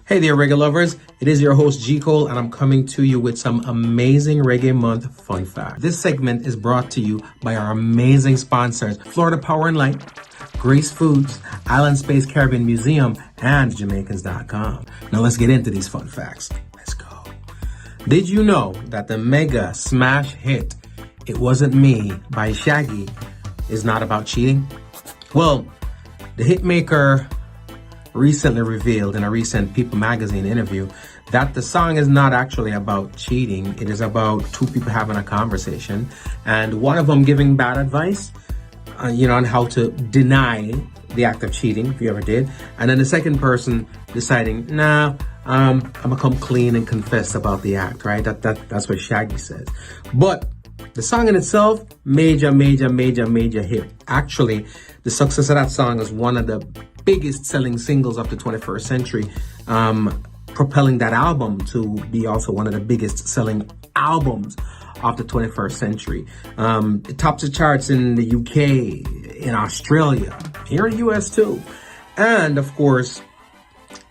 Hey there, reggae lovers. It is your host, G. Cole, and I'm coming to you with some amazing Reggae Month fun facts. This segment is brought to you by our amazing sponsors, Florida Power and Light, Grace Foods, Island Space Caribbean Museum, and Jamaicans.com. Now let's get into these fun facts. Let's go. Did you know that the mega smash hit, It Wasn't Me by Shaggy, is not about cheating? Well, the hitmaker recently revealed in a recent People magazine interview that the song is not actually about cheating. It is about two people having a conversation and one of them giving bad advice, on how to deny the act of cheating, if you ever did. And then the second person deciding, I'm gonna come clean and confess about the act, right? That's what Shaggy says. But the song in itself, major hit. Actually, the success of that song is one of the biggest selling singles of the 21st century, propelling that album to be also one of the biggest selling albums of the 21st century. It tops the charts in the UK, in Australia, here in the US too. And of course,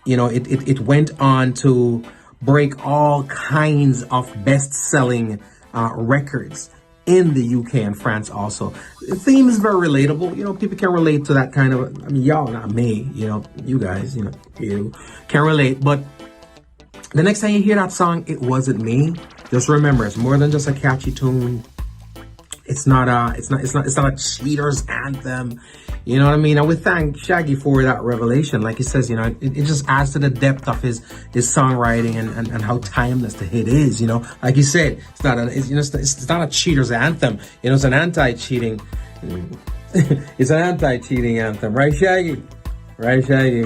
it went on to break all kinds of best-selling records in the UK and France also. The theme is very relatable. People can relate to that kind of, y'all, not me, you guys, you can relate. But the next time you hear that song, It Wasn't Me, just remember, it's more than just a catchy tune. It's not a cheater's anthem. You know what I mean? I would thank Shaggy for that revelation. Like he says, it just adds to the depth of his songwriting and how timeless the hit is. Like you said, it's not a cheater's anthem. It's an anti-cheating. It's an anti-cheating anthem, right, Shaggy? Right, Shaggy?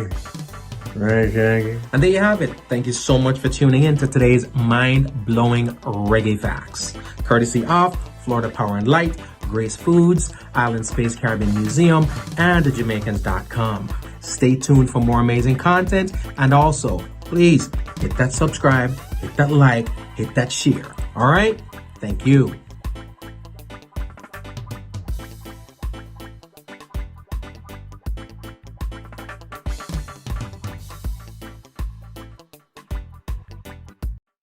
Right, Shaggy? And there you have it. Thank you so much for tuning in to today's mind-blowing reggae facts, courtesy of Florida Power and Light, Grace Foods, Island Space Caribbean Museum, and the Jamaicans.com. Stay tuned for more amazing content, and also, please hit that subscribe, hit that like, hit that share. All right? Thank you.